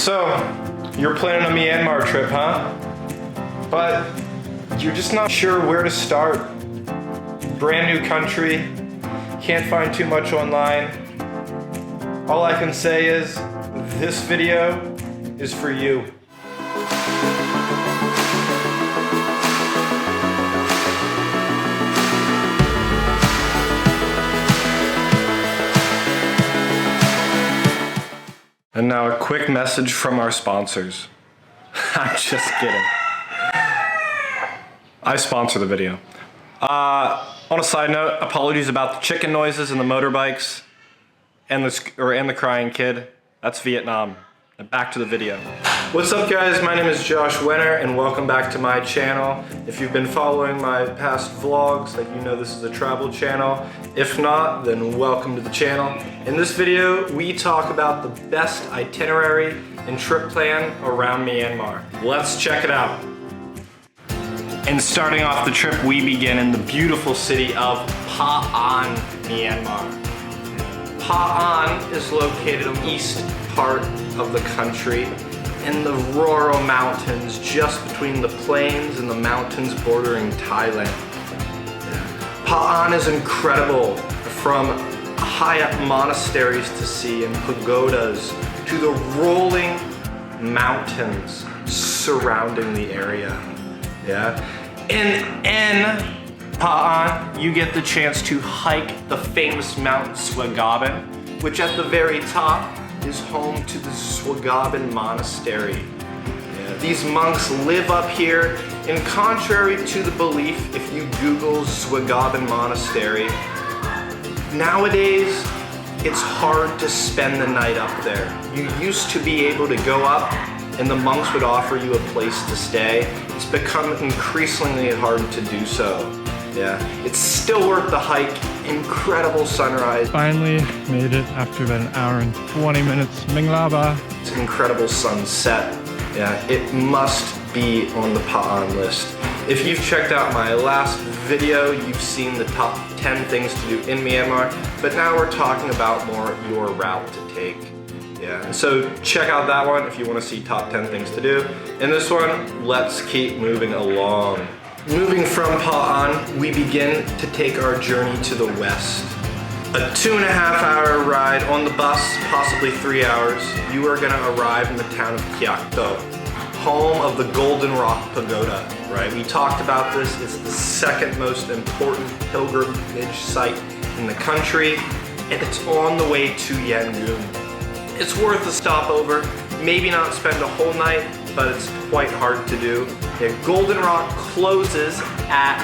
So, you're planning a Myanmar trip, huh? But you're just not sure where to start. Brand new country, can't find too much online. All I can say is, this video is for you. And now a quick message from our sponsors. I'm just kidding. I sponsor the video. On a side note, apologies about the chicken noises and the motorbikes and the crying kid. That's Vietnam. And back to the video. What's up guys, my name is Josh Wenner and welcome back to my channel. If you've been following my past vlogs, then you know this is a travel channel. If not, then welcome to the channel. In this video, we talk about the best itinerary and trip plan around Myanmar. Let's check it out. And starting off the trip, we begin in the beautiful city of Pa An, Myanmar. Pa An is located in the east part of the country in the rural mountains just between the plains and the mountains bordering Thailand. Pa An is incredible, from high up monasteries to see and pagodas to the rolling mountains surrounding the area. In Pa An, you get the chance to hike the famous Mount Swagaban, which at the very top is home to the Swagaban Monastery. These monks live up here, and contrary to the belief, if you Google Swagaban Monastery, nowadays it's hard to spend the night up there. You used to be able to go up and the monks would offer you a place to stay. It's become increasingly hard to do so. It's still worth the hike. Incredible sunrise. Finally made it after about an hour and 20 minutes. Minglaba. It's an incredible sunset. It must be on the Pa An list. If you've checked out my last video, you've seen the top 10 things to do in Myanmar, but now we're talking about more your route to take. So check out that one if you want to see top 10 things to do. In this one, let's keep moving along. Moving from Pa An, we begin to take our journey to the west. A 2.5-hour ride on the bus, possibly 3 hours, you are gonna arrive in the town of Kyakto, home of the Golden Rock Pagoda, right? We talked about this, it's the second most important pilgrimage site in the country, and it's on the way to Yangon. It's worth a stopover, maybe not spend a whole night, but it's quite hard to do. Golden Rock closes at,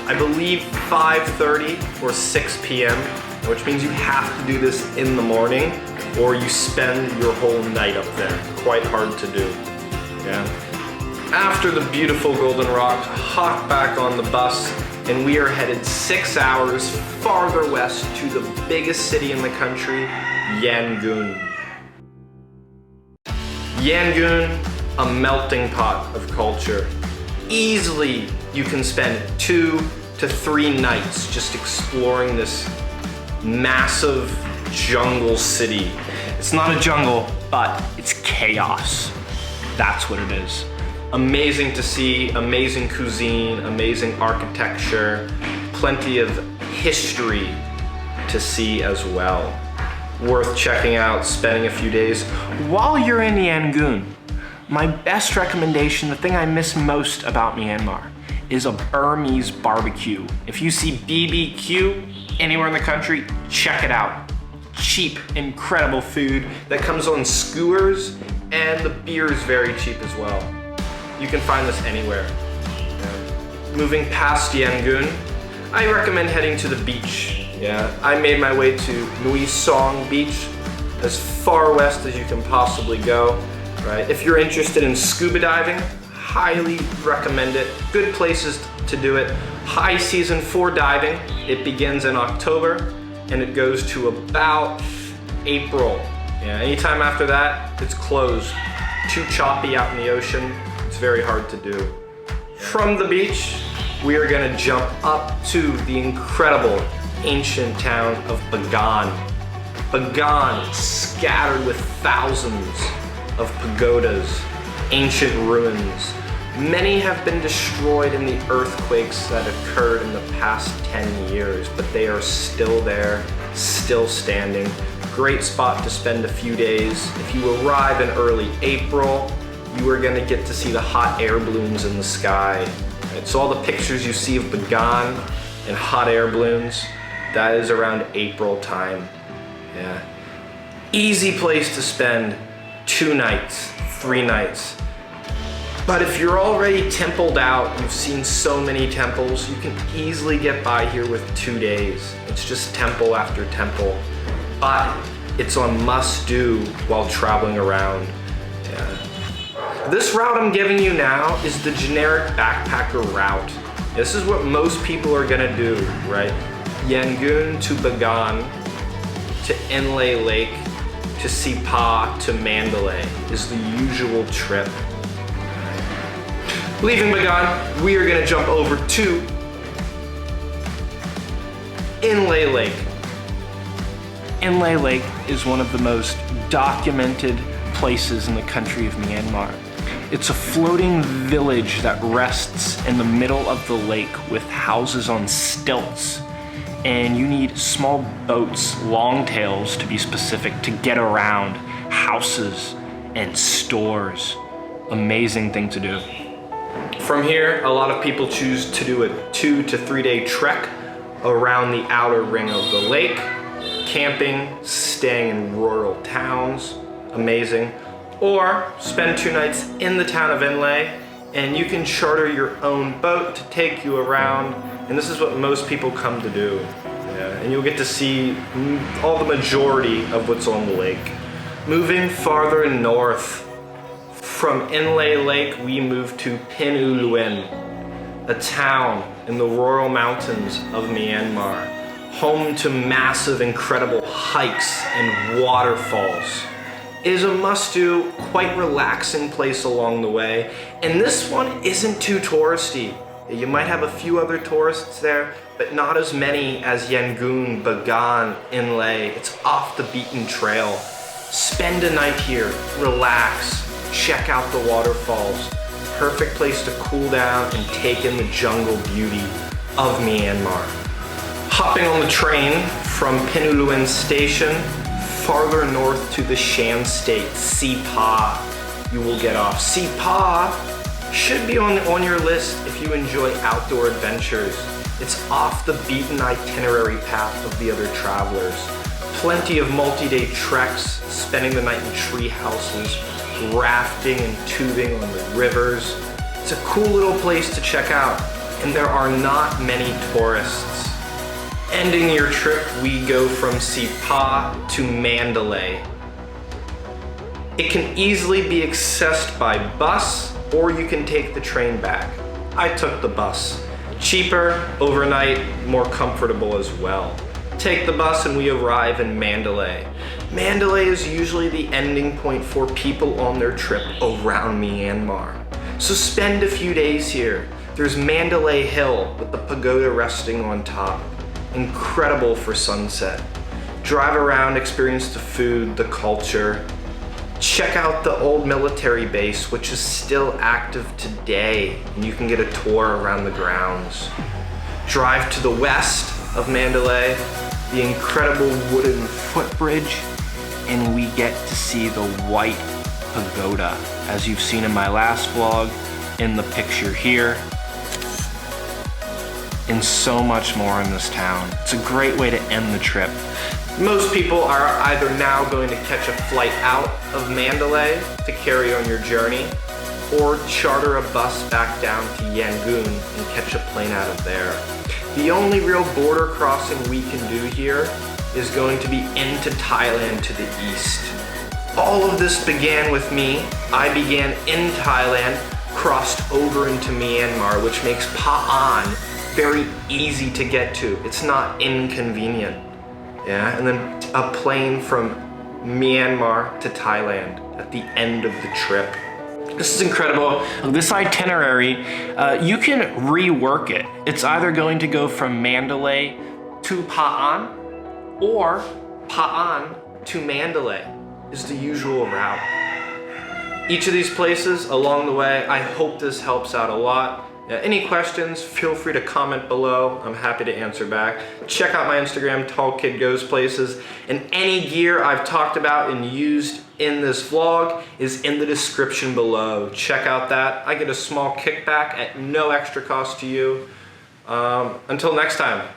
I believe, 5:30 or 6 p.m., which means you have to do this in the morning or you spend your whole night up there. Quite hard to do. After the beautiful Golden Rock, hop back on the bus and we are headed 6 hours farther west to the biggest city in the country, Yangon. Yangon, a melting pot of culture. Easily, you can spend 2 to 3 nights just exploring this massive jungle city. It's not a jungle, but it's chaos. That's what it is. Amazing to see, amazing cuisine, amazing architecture, plenty of history to see as well. Worth checking out, spending a few days. While you're in Yangon, my best recommendation, the thing I miss most about Myanmar, is a Burmese barbecue. If you see BBQ anywhere in the country, check it out. Cheap, incredible food that comes on skewers, and the beer is very cheap as well. You can find this anywhere. Moving past Yangon, I recommend heading to the beach. I made my way to Nui Song Beach, as far west as you can possibly go. Right? If you're interested in scuba diving, highly recommend it. Good places to do it. High season for diving. It begins in October and it goes to about April. Anytime after that, it's closed. Too choppy out in the ocean. It's very hard to do. From the beach, we are gonna jump up to the incredible ancient town of Bagan. Bagan, scattered with thousands of pagodas, ancient ruins. Many have been destroyed in the earthquakes that occurred in the past 10 years, but they are still there, still standing. Great spot to spend a few days. If you arrive in early April, you are gonna get to see the hot air balloons in the sky. Right, so all the pictures you see of Bagan and hot air balloons, that is around April time. Yeah. Easy place to spend 2 nights, 3 nights. But if you're already templed out, you've seen so many temples, you can easily get by here with 2 days. It's just temple after temple. But it's a must-do while traveling around. Yeah. This route I'm giving you now is the generic backpacker route. This is what most people are gonna do, right? Yangon to Bagan, to Inle Lake, to Sipa, to Mandalay is the usual trip. Leaving Bagan, we are gonna jump over to Inle Lake. Inle Lake is one of the most documented places in the country of Myanmar. It's a floating village that rests in the middle of the lake with houses on stilts. And you need small boats, longtails to be specific, to get around houses and stores. Amazing thing to do. From here, a lot of people choose to do a 2 to 3 day trek around the outer ring of the lake, camping, staying in rural towns, amazing. Or spend 2 nights in the town of Inle, and you can charter your own boat to take you around, and this is what most people come to do. Yeah, and you'll get to see all the majority of what's on the lake. Moving farther north, from Inle Lake, we move to Pinuluen, a town in the Royal Mountains of Myanmar, home to massive, incredible hikes and waterfalls. It is a must-do, quite relaxing place along the way, and this one isn't too touristy. You might have a few other tourists there, but not as many as Yangon, Bagan, Inle. It's off the beaten trail. Spend a night here, relax, check out the waterfalls. Perfect place to cool down and take in the jungle beauty of Myanmar. Hopping on the train from Pinuluen Station, farther north to the Shan State, Sipa, you will get off. Sipa should be on your list if you enjoy outdoor adventures. It's off the beaten itinerary path of the other travelers. Plenty of multi-day treks, spending the night in tree houses, rafting and tubing on the rivers. It's a cool little place to check out, and there are not many tourists. Ending your trip, we go from Sipa to Mandalay. It can easily be accessed by bus, or you can take the train back. I took the bus. Cheaper, overnight, more comfortable as well. Take the bus and we arrive in Mandalay. Mandalay is usually the ending point for people on their trip around Myanmar. So spend a few days here. There's Mandalay Hill with the pagoda resting on top. Incredible for sunset. Drive around, experience the food, the culture. Check out the old military base, which is still active today, and you can get a tour around the grounds. Drive to the west of Mandalay, the incredible wooden footbridge, and we get to see the white pagoda, as you've seen in my last vlog, in the picture here, and so much more in this town. It's a great way to end the trip. Most people are either now going to catch a flight out of Mandalay to carry on your journey, or charter a bus back down to Yangon and catch a plane out of there. The only real border crossing we can do here is going to be into Thailand to the east. All of this began with me. I began in Thailand, crossed over into Myanmar, which makes Pa'an very easy to get to. It's not inconvenient. Yeah, and then a plane from Myanmar to Thailand at the end of the trip. This is incredible. This itinerary, you can rework it. It's either going to go from Mandalay to Pa'an, or Pa'an to Mandalay is the usual route. each of these places along the way. I hope this helps out a lot. Any questions, feel free to comment below. I'm happy to answer back. Check out my Instagram, Tall Kid Goes Places. And any gear I've talked about and used in this vlog is in the description below. Check out that. I get a small kickback at no extra cost to you. Until next time.